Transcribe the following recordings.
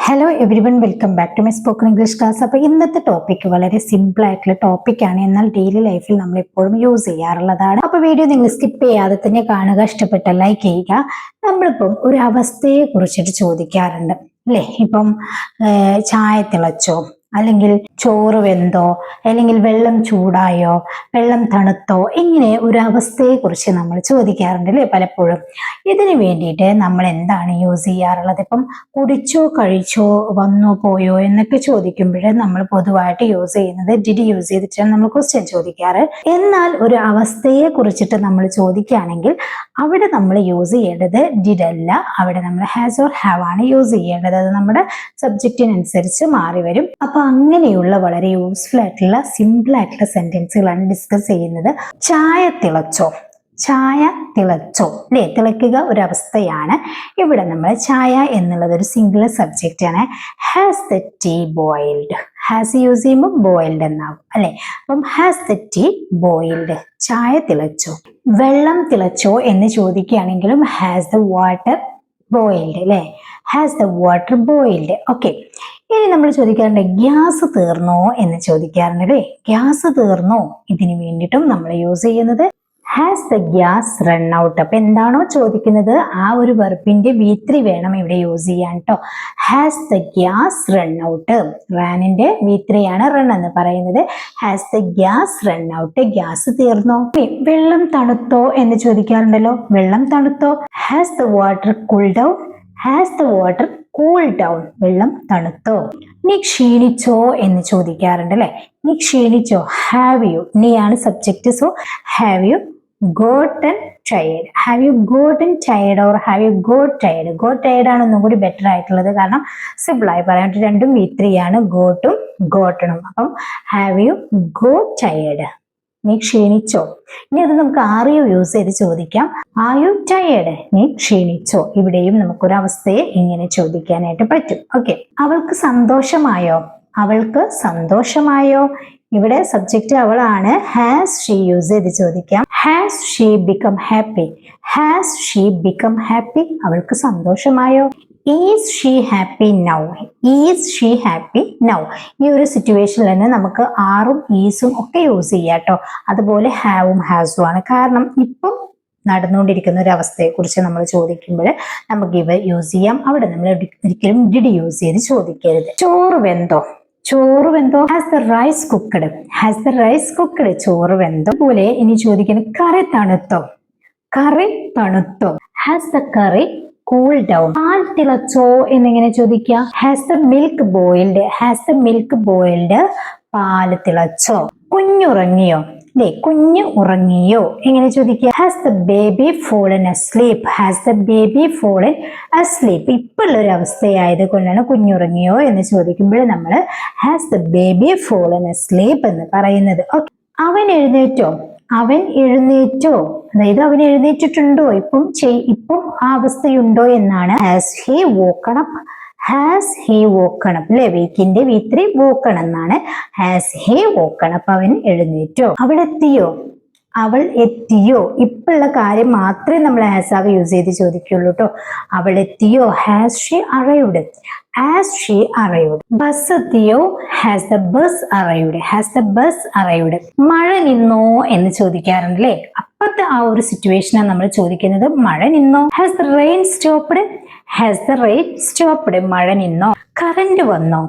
Hello everyone, welcome back to my spoken English class. അപ്പോൾ ഇന്നത്തെ topic വളരെ simple ആയിട്ടുള്ള ടോപ്പിക്കാണ്, എന്നാൽ ഡെയിലി ലൈഫിൽ നമ്മൾ എപ്പോഴും യൂസ് ചെയ്യാറുള്ളതാണ്. അപ്പോൾ വീഡിയോ നിങ്ങൾ സ്കിപ്പ് ചെയ്യാതെ തന്നെ കാണുക, ഇഷ്ടപ്പെട്ട ലൈക്ക് ചെയ്യുക. നമ്മളിപ്പം ഒരു അവസ്ഥയെ കുറിച്ചിട്ട് ചോദിക്കാറുണ്ട് അല്ലേ? ഇപ്പം ചായ തിളച്ചോ, അല്ലെങ്കിൽ ചോറ് വെന്തോ, അല്ലെങ്കിൽ വെള്ളം ചൂടായോ, വെള്ളം തണുത്തോ, ഇങ്ങനെ ഒരു അവസ്ഥയെ കുറിച്ച് നമ്മൾ ചോദിക്കാറുണ്ട് അല്ലേ പലപ്പോഴും. ഇതിനു വേണ്ടിയിട്ട് നമ്മൾ എന്താണ് യൂസ് ചെയ്യാറുള്ളത്? ഇപ്പം കുടിച്ചോ, കഴിച്ചോ, വന്നോ, പോയോ എന്നൊക്കെ ചോദിക്കുമ്പോൾ നമ്മൾ പൊതുവായിട്ട് യൂസ് ചെയ്യുന്നത് ഡിഡ് യൂസ് ചെയ്തിട്ടാണ് നമ്മൾ ക്വസ്റ്റ്യൻ ചോദിക്കാറ്. എന്നാൽ ഒരു അവസ്ഥയെ കുറിച്ചിട്ട് നമ്മൾ ചോദിക്കുകയാണെങ്കിൽ അവിടെ നമ്മൾ യൂസ് ചെയ്യേണ്ടത് ഡിഡ് അല്ല, അവിടെ നമ്മൾ ഹാസ് ഓർ ഹാവ് ആണ് യൂസ് ചെയ്യേണ്ടത്. അത് നമ്മുടെ സബ്ജക്റ്റിനനുസരിച്ച് മാറി വരും. അപ്പൊ അങ്ങനെയുള്ള വളരെ യൂസ്ഫുൾ ആയിട്ടുള്ള സിമ്പിൾ ആയിട്ടുള്ള സെന്റൻസുകളാണ് ഡിസ്കസ് ചെയ്യുന്നത്. ചായ തിളച്ചോ, ചായ തിളച്ചോ അല്ലേ? തിളയ്ക്കുക ഒരു അവസ്ഥയാണ്. ഇവിടെ നമ്മൾ ചായ എന്നുള്ളത് ഒരു സിംഗുലർ സബ്ജക്റ്റ് ആണ്. Has the tea boiled, has use ചെയ്യുമ്പോൾ ബോയിൽഡ് എന്നാവും അല്ലെ? അപ്പം ഹാസ് ദ ടീ ബോയിൽഡ്, ചായ തിളച്ചോ. വെള്ളം തിളച്ചോ എന്ന് ചോദിക്കുകയാണെങ്കിലും ഹാസ് ദ വാട്ടർ ബോയിൽഡ് അല്ലെ? Has the water boiled. Okay, ഇനി നമ്മൾ ചോദിക്കാറുണ്ട് ഗ്യാസ് തീർന്നോ എന്ന് ചോദിക്കാറുണ്ട് അല്ലേ? ഗ്യാസ് തീർന്നോ, ഇതിന് വേണ്ടിയിട്ടും നമ്മൾ യൂസ് ചെയ്യുന്നത് has the gas run out. അപ്പൊ എന്താണോ ചോദിക്കുന്നത് ആ ഒരു വെർബിന്റെ V3 വേണം ഇവിടെ യൂസ് ചെയ്യാൻ കേട്ടോ. Has the gas run out, റാനിന്റെ V3 ആണ് റൺ എന്ന് പറയുന്നത്. Has the gas run out, gas തീർന്നോ. വെള്ളം തണുത്തോ എന്ന് ചോദിക്കാറുണ്ടല്ലോ, വെള്ളം തണുത്തോ. Has the water cool down, has the water cool down, വെള്ളം തണുത്തോ. നീ ക്ഷീണിച്ചോ എന്ന് ചോദിക്കാറുണ്ട് അല്ലെ? നീ ക്ഷീണിച്ചോ. ഹാവ് യു, നീയാണ് subject, so have you gotten tired, have you gotten tired or have you got tired. got tired ആണ് ഒന്നും കൂടി ബെറ്റർ ആയിട്ടുള്ളത്, കാരണം സിമ്പിൾ ആയി പറയാൻ രണ്ടും V3 ആണ്, ഗോട്ടും ഗോട്ടണും. അപ്പം have you got tired, നീ ക്ഷീണിച്ചോ. ഇനി അത് നമുക്ക് ആർ യു യൂസ് ചെയ്ത് ചോദിക്കാം. ആർ യു ടയേർഡ്, നീ ക്ഷീണിച്ചോ. ഇവിടെയും നമുക്കൊരു അവസ്ഥയെ ഇങ്ങനെ ചോദിക്കാനായിട്ട് പറ്റും. ഓക്കെ, അവൾക്ക് സന്തോഷമായോ, അവൾക്ക് സന്തോഷമായോ. ഇവിടെ സബ്ജക്റ്റ് അവളാണ്. ഹാസ് ഷീ യൂസ് ചെയ്ത് ചോദിക്കാം. Has she become happy, has she become happy, അവൾക്ക് സന്തോഷമായോ. Is she happy now, is she happy now. ഈ ഒരു സിറ്റുവേഷനിൽ തന്നെ നമുക്ക് ആറും ഈസും ഒക്കെ യൂസ് ചെയ്യാം കേട്ടോ. അതുപോലെ ഹാവും ഹാസും ആണ്, കാരണം ഇപ്പം നടന്നുകൊണ്ടിരിക്കുന്ന ഒരു അവസ്ഥയെ കുറിച്ച് നമ്മൾ ചോദിക്കുമ്പോൾ നമുക്ക് ഇവ യൂസ് ചെയ്യാം. അവിടെ നമ്മൾ ഒരിക്കലും ഡിഡ് യൂസ് ചെയ്ത് ചോദിക്കരുത്. ചോറ് വെന്തോ, ചോറ് വെന്തോ. Has the rice cooked, has the rice cooked, ചോറ് വെന്തോ. പോലെ ഇനി ചോദിക്കുന്നത് കറി തണുത്തോ, കറി തണുത്തോ. Has the curry cool down. പാൽ തിളച്ചോ എന്നിങ്ങനെ ചോദിക്കുക. Has the milk boiled, has the milk boiled, പാല് തിളച്ചോ. കുഞ്ഞുറങ്ങിയോ അല്ലേ? കുഞ്ഞു ഉറങ്ങിയോ എങ്ങനെ ചോദിക്കുക. Has the baby fallen asleep, has the baby fallen asleep. ഇപ്പോഴുള്ള ഒരു അവസ്ഥയായത് കൊണ്ടാണ് കുഞ്ഞുറങ്ങിയോ എന്ന് ചോദിക്കുമ്പോൾ നമ്മൾ has the baby fallen asleep എന്ന് പറയുന്നത്. ഓക്കെ, അവൻ എഴുന്നേറ്റോ, അവൻ എഴുന്നേറ്റോ, അതായത് അവൻ എഴുന്നേറ്റിട്ടുണ്ടോ, ഇപ്പം ആ അവസ്ഥയുണ്ടോ എന്നാണ്. Has he woken up, has he woken up അല്ലെ? വീക്കിന്റെ V3 വോക്കൺ എന്നാണ്. ഹാസ് ഹി വോക്കൺ അപ്പ്, അവൻ എഴുന്നേറ്റോ. അവൾ എത്തിയോ, അവൾ എത്തിയോ. ഇപ്പോഴുള്ള കാര്യം മാത്രമേ നമ്മൾ ഹാസ് ഹാവ് യൂസ് ചെയ്ത് ചോദിക്കുള്ളൂ കേട്ടോ. അവൾ എത്തിയോ. Has she arrived, has she arrived. Bus എത്തിയോ. Has the bus arrived, has the bus arrived. മഴ നിന്നോ എന്ന് ചോദിക്കാറുണ്ട് അല്ലേ? അപ്പത്തെ ആ ഒരു സിറ്റുവേഷനാണ് നമ്മൾ ചോദിക്കുന്നത്. മഴ നിന്നോ. Has the rain stopped, has the rain stopped, മഴ നിന്നോ. കറണ്ട് വന്നോ,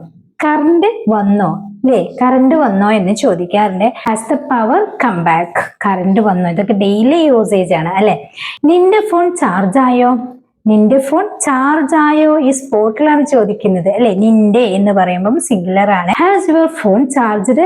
കറണ്ട് വന്നോ അല്ലേ? കറണ്ട് വന്നോ എന്ന് ചോദിക്കാറുണ്ട്. Has the power come back, current വന്നോ. ഇതൊക്കെ ഡെയിലി യൂസേജ് ആണ് അല്ലെ? നിന്റെ ഫോൺ ചാർജ് ആയോ, നിന്റെ ഫോൺ ചാർജ് ആയോ. ഈ സ്പോട്ടിലാണ് ചോദിക്കുന്നത് അല്ലെ? നിന്റെ എന്ന് പറയുമ്പം സിംഗുലർ ആണ്. Has your phone charged,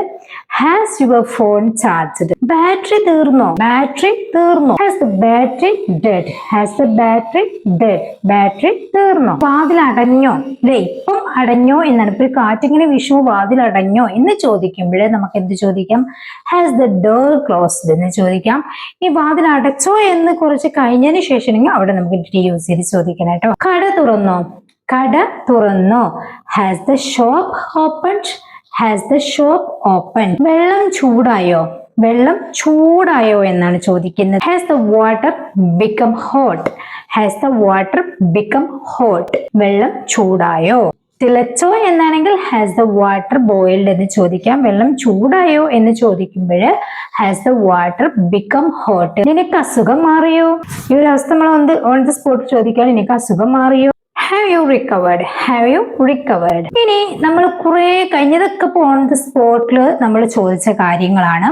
has your phone charged. Battery തീർന്നോ, ബാറ്ററി തീർന്നോ. Has the battery dead, has the battery dead, battery തീർന്നോ. വാതിൽ അടഞ്ഞോ അല്ലെ? ഇപ്പം അടഞ്ഞോ എന്നാണ്. ഇപ്പൊ കാറ്റിങ്ങനെ വീശുമോ വാതിൽ അടഞ്ഞോ എന്ന് ചോദിക്കുമ്പോൾ നമുക്ക് എന്ത് ചോദിക്കാം. ഹാസ് ദ ഡോർ ക്ലോസ്ഡ് എന്ന് ചോദിക്കാം. ഈ വാതിൽ അടച്ചോ എന്ന് കുറച്ച് കഴിഞ്ഞതിന് ശേഷം അവിടെ നമുക്ക് ഡിഡ് യൂസ് ചെയ്ത് ചോദിക്കണം കേട്ടോ. കട തുറന്നോ, കട തുറന്നോ. Has the shop opened, has the shop open. വെള്ളം ചൂടായോ, വെള്ളം ചൂടായോ എന്നാണ് ചോദിക്കുന്നത്. Has the water become hot, has the water become hot. വെള്ളം ചൂടായോ. തിളച്ചോ എന്നാണെങ്കിൽ ഹാസ് ദ വാട്ടർ ബോയിൽഡ് എന്ന് ചോദിക്കാം. വെള്ളം ചൂടായോ എന്ന് ചോദിക്കുമ്പോൾ has the water become hot. നിനക്ക് അസുഖം മാറിയോ? ഈ ഒരു അവസ്ഥ നമ്മൾ ഓൺ ദ സ്പോട്ട് ചോദിക്കാൻ, നിനക്ക് അസുഖം മാറിയോ? Have you recovered? Have you recovered? ഇനി നമ്മൾ കുറെ കഴിഞ്ഞതൊക്കെ ഓൺ ദ സ്പോട്ടിൽ നമ്മൾ ചോദിച്ച കാര്യങ്ങളാണ്.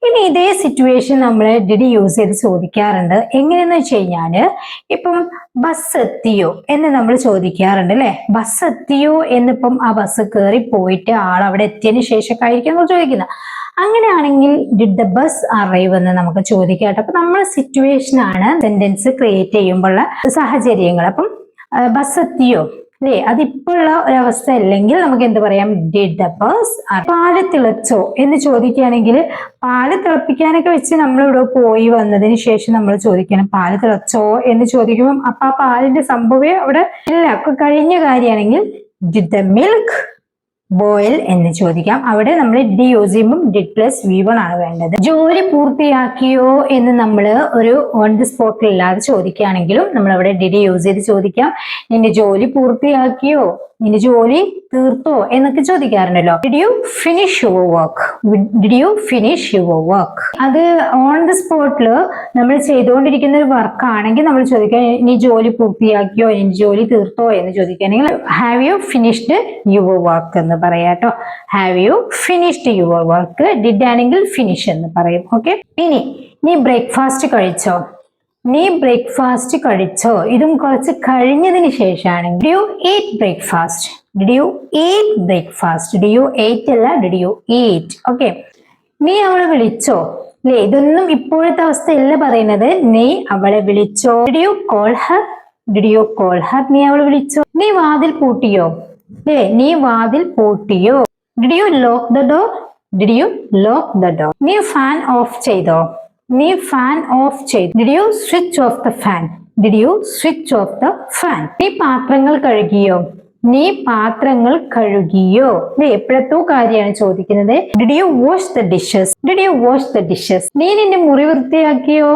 ഇനി ഇതേ സിറ്റുവേഷൻ നമ്മൾ ഡിഡ് യൂസ് ചെയ്ത് ചോദിക്കാറുണ്ട്. എങ്ങനെയെന്ന് വെച്ച് കഴിഞ്ഞാല് ഇപ്പം ബസ് എത്തിയോ എന്ന് നമ്മൾ ചോദിക്കാറുണ്ട് അല്ലെ. ബസ് എത്തിയോ എന്നിപ്പം ആ ബസ് കയറി പോയിട്ട് ആൾ അവിടെ എത്തിയതിനു ശേഷം ആയിരിക്കും നമ്മൾ ചോദിക്കുന്നത്. അങ്ങനെയാണെങ്കിൽ ഡിഡ് ദ ബസ് അറൈവ് എന്ന് നമുക്ക് ചോദിക്കാം കേട്ടോ. അപ്പൊ നമ്മൾ സിറ്റുവേഷൻ ആണ് സെന്റൻസ് ക്രിയേറ്റ് ചെയ്യുമ്പോഴുള്ള സാഹചര്യങ്ങൾ. അപ്പം ബസ് എത്തിയോ അല്ലേ, അതിപ്പോഴുള്ള ഒരവസ്ഥ അല്ലെങ്കിൽ നമുക്ക് എന്ത് പറയാം, ഡിഡ് ദ ബസ്. പാല് തിളച്ചോ എന്ന് ചോദിക്കുകയാണെങ്കിൽ പാല് തിളപ്പിക്കാനൊക്കെ വെച്ച് നമ്മളിവിടെ പോയി വന്നതിന് ശേഷം നമ്മൾ ചോദിക്കണം പാല് തിളച്ചോ എന്ന് ചോദിക്കുമ്പോൾ അപ്പൊ ആ പാലിന്റെ സംഭവം അവിടെ ഇല്ല, കഴിഞ്ഞ കാര്യമാണെങ്കിൽ ഡിഡ് ദ മിൽക്ക് ബോയിൽ എന്ന് ചോദിക്കാം. അവിടെ നമ്മൾ ഡി യൂസ് ചെയ്യുമ്പോൾ ഡിഡ് പ്ലസ് V1 ആണ് വേണ്ടത്. ജോലി പൂർത്തിയാക്കിയോ എന്ന് നമ്മൾ ഒരു ഓൺ ദി സ്പോട്ടിൽ ഇല്ലാതെ ചോദിക്കുകയാണെങ്കിലും നമ്മൾ അവിടെ ഡിഡ് യൂസ് ചെയ്ത് ചോദിക്കാം. നിന്റെ ജോലി പൂർത്തിയാക്കിയോ, നിന്റെ ജോലി തീർത്തോ എന്നൊക്കെ ചോദിക്കാറുണ്ടല്ലോ. Did you finish your work? Did you finish your work? അത് ഓൺ ദി സ്പോട്ടിൽ നമ്മൾ ചെയ്തുകൊണ്ടിരിക്കുന്ന ഒരു വർക്ക് ആണെങ്കിൽ നമ്മൾ ചോദിക്കാം നീ ജോലി പൂർത്തിയാക്കിയോ, നിന്റെ ജോലി തീർത്തോ എന്ന് ചോദിക്കുകയാണെങ്കിൽ have you finished your work എന്ന് പറയാട്ടോ. Have you finished your work? Did ആണെങ്കിൽ ഫിനിഷ് എന്ന് പറയും. ഓക്കെ. ഇനി നീ ബ്രേക്ക്ഫാസ്റ്റ് കഴിച്ചോ? നീ ബ്രേക്ക്ഫാസ്റ്റ് കഴിച്ചോ? ഇതും കുറച്ച് കഴിഞ്ഞതിന് ശേഷമാണ് did you eat breakfast? Did you eat breakfast? Did you eat അല്ല, ഡിഡ് യു ഈറ്റ്. ഓക്കെ. നീ അവളെ വിളിച്ചോ അല്ലേ? ഇതൊന്നും ഇപ്പോഴത്തെ അവസ്ഥയല്ല പറയുന്നത്. നീ അവളെ വിളിച്ചോ? Did you call her? Did you call her? നീ അവളെ വിളിച്ചോ? നീ വാതിൽ പൂട്ടിയോ അല്ലേ? നീ വാതിൽ പൂട്ടിയോ? Did you lock the door? Did you lock the door? നീ ഫാൻ ഓഫ് ചെയ്തോ? നീ ഫാൻ ഓഫ് ചെയ്തു. Did you switch off the fan? Did you switch off the fan? നീ പാത്രങ്ങൾ കഴുകിയോ? നീ പാത്രങ്ങൾ കഴുകിയോ? എപ്പോഴത്തോ കാര്യമാണ് ചോദിക്കുന്നത്. ഡിഡ് യു വാഷ് ദ ഡിഷസ്? Did you wash the dishes? നീ നിന്റെ മുറി വൃത്തിയാക്കിയോ?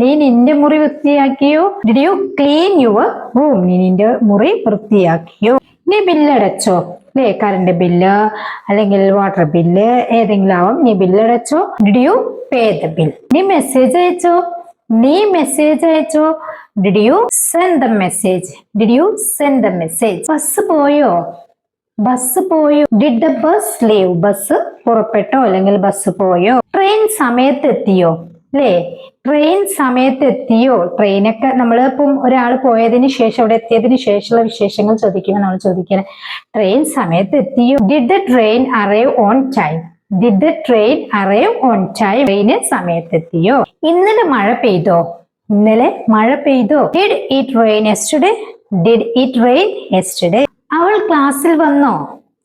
നീ നിന്റെ മുറി വൃത്തിയാക്കിയോ? Did you clean your room? നീ നിന്റെ മുറി വൃത്തിയാക്കിയോ? നീ ബില്ലടച്ചോ അല്ലേ? കറണ്ട് ബില്ല് അല്ലെങ്കിൽ വാട്ടർ ബില്ല് ഏതെങ്കിലും ആവാം. നീ ബില്ലടച്ചോ? Did you pay the bill? നീ മെസ്സേജ് അയച്ചോ? നീ മെസ്സേജ് അയച്ചോ? Did you send the message? Did you send the message? Bus പോയോ? ബസ് പോയോ? Did the bus leave? Bus പുറപ്പെട്ടോ അല്ലെങ്കിൽ ബസ് പോയോ? ട്രെയിൻ സമയത്ത് എത്തിയോ അല്ലേ? ട്രെയിൻ സമയത്ത് എത്തിയോ? ട്രെയിനൊക്കെ നമ്മളിപ്പം ഒരാൾ പോയതിന് ശേഷം അവിടെ എത്തിയതിന് ശേഷമുള്ള വിശേഷങ്ങൾ ചോദിക്കുമ്പോൾ നമ്മൾ ചോദിക്കണം ട്രെയിൻ സമയത്ത് എത്തിയോ? Did the train arrive on time? Did the train arrive on time? ട്രെയിന് സമയത്തെത്തിയോ? ഇന്നലെ മഴ പെയ്തോ? ഇന്നലെ മഴ പെയ്തോ? Did it rain yesterday? Did it rain yesterday? അവൾ ക്ലാസ്സിൽ വന്നോ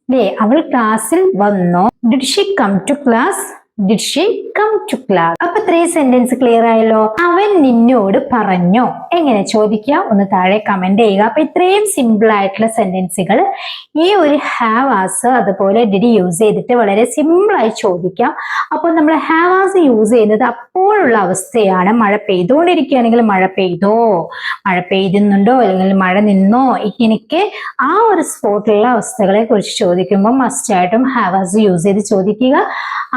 അല്ലേ? അവൾ ക്ലാസ്സിൽ വന്നോ? Did she come to class? Did she come to class? അപ്പൊ 3 സെന്റൻസ് ക്ലിയർ ആയല്ലോ. അവൻ നിന്നോട് പറഞ്ഞോ? എങ്ങനെ ചോദിക്കാം ഒന്ന് താഴെ കമന്റ് ചെയ്യുക. അപ്പൊ ഇത്രയും സിമ്പിൾ ആയിട്ടുള്ള സെന്റൻസുകൾ ഈ ഒരു ഹാവ് ആസ് അതുപോലെ ഡിഡ് യൂസ് ചെയ്തിട്ട് വളരെ സിമ്പിൾ ആയി ചോദിക്കാം. അപ്പോൾ നമ്മൾ ഹാവ് ആസ് യൂസ് ചെയ്യുന്നത് അപ്പോഴുള്ള അവസ്ഥയാണ്. മഴ പെയ്തുകൊണ്ടിരിക്കുകയാണെങ്കിൽ മഴ പെയ്തോ, മഴ പെയ്യുന്നുണ്ടോ അല്ലെങ്കിൽ മഴ നിന്നോ, എനിക്ക് ആ ഒരു സ്പോട്ടിലുള്ള അവസ്ഥകളെ കുറിച്ച് ചോദിക്കുമ്പോൾ മസ്റ്റ് ആയിട്ടും ഹാവ് ആസ് യൂസ് ചെയ്ത് ചോദിക്കുക.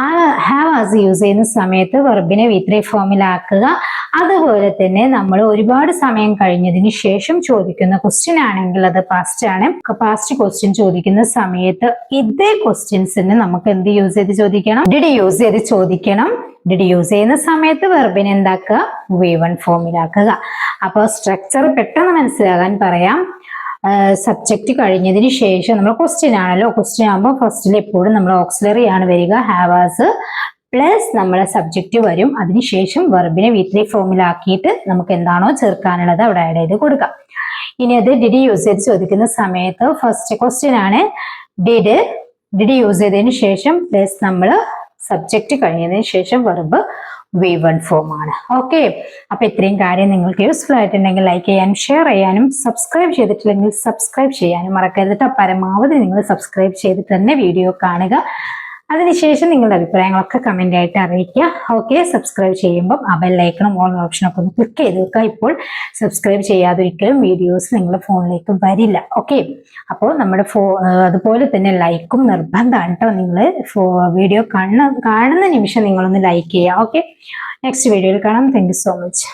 ആ ഹാവ് ആസ് യൂസ് ചെയ്യുന്ന സമയത്ത് വെർബിനെ V3 ഫോമിലാക്കുക. അതുപോലെ തന്നെ നമ്മൾ ഒരുപാട് സമയം കഴിഞ്ഞതിന് ശേഷം ചോദിക്കുന്ന ക്വസ്റ്റ്യൻ ആണെങ്കിൽ അത് പാസ്റ്റ് ആണ്. പാസ്റ്റ് ക്വസ്റ്റ്യൻ ചോദിക്കുന്ന സമയത്ത് ഇതേ ക്വസ്റ്റ്യൻസിന് നമുക്ക് എന്ത് യൂസ് ചെയ്ത് ചോദിക്കണം? ഡിഡ് യൂസ് ചെയ്ത് ചോദിക്കണം. ഡിഡ് യൂസ് ചെയ്യുന്ന സമയത്ത് വെർബിനെ എന്താക്കുക? V1 ഫോമിലാക്കുക. അപ്പോൾ സ്ട്രക്ചർ പെട്ടെന്ന് മനസ്സിലാകാൻ പറയാം. സബ്ജക്റ്റ് കഴിഞ്ഞതിന് ശേഷം നമ്മൾ ക്വസ്റ്റ്യൻ ആണല്ലോ. ക്വസ്റ്റ്യൻ ആകുമ്പോൾ ഫസ്റ്റിൽ എപ്പോഴും നമ്മൾ ഓക്സിലറി ആണ് വരിക. ഹാവ് ആസ് പ്ലസ് നമ്മളെ സബ്ജക്റ്റ് വരും. അതിനുശേഷം വെർബിനെ V3 ഫോമിലാക്കിയിട്ട് നമുക്ക് എന്താണോ ചേർക്കാനുള്ളത് അവിടെ ആഡ് ചെയ്ത് കൊടുക്കാം. ഇനി അത് ഡിഡ് യൂസ് ചെയ്ത് ചോദിക്കുന്ന സമയത്ത് ഫസ്റ്റ് ക്വസ്റ്റ്യൻ ആണ്. ഡിഡ് യൂസ് ചെയ്തതിന് ശേഷം പ്ലസ് നമ്മൾ സബ്ജക്റ്റ് കഴിഞ്ഞതിന് ശേഷം വെർബ് V1 ഫോം ആണ്. ഓക്കെ. അപ്പൊ ഇത്രയും കാര്യം നിങ്ങൾക്ക് യൂസ്ഫുൾ ആയിട്ടുണ്ടെങ്കിൽ ലൈക്ക് ചെയ്യാനും ഷെയർ ചെയ്യാനും സബ്സ്ക്രൈബ് ചെയ്തിട്ടില്ലെങ്കിൽ സബ്സ്ക്രൈബ് ചെയ്യാനും മറക്കരുത്. പരമാവധി നിങ്ങൾ സബ്സ്ക്രൈബ് ചെയ്തിട്ട് തന്നെ വീഡിയോ കാണുക. അതിനുശേഷം നിങ്ങളുടെ അഭിപ്രായങ്ങളൊക്കെ കമന്റ് ആയിട്ട് അറിയിക്കുക. ഓക്കെ, സബ്സ്ക്രൈബ് ചെയ്യുമ്പോൾ ആ ബെല്ലൈക്കണും ഓൾ ഓപ്ഷനൊക്കെ ഒന്ന് ക്ലിക്ക് ചെയ്ത് വെക്കുക. ഇപ്പോൾ സബ്സ്ക്രൈബ് ചെയ്യാതിരിക്കലും വീഡിയോസ് നിങ്ങളുടെ ഫോണിലേക്ക് വരില്ല. ഓക്കെ, അപ്പോൾ നമ്മുടെ അതുപോലെ തന്നെ ലൈക്കും നിർബന്ധമാണ് കേട്ടോ. നിങ്ങൾ വീഡിയോ കാണുന്ന നിമിഷം നിങ്ങളൊന്ന് ലൈക്ക് ചെയ്യുക. ഓക്കെ, നെക്സ്റ്റ് വീഡിയോയിൽ കാണാം. Thank you so much.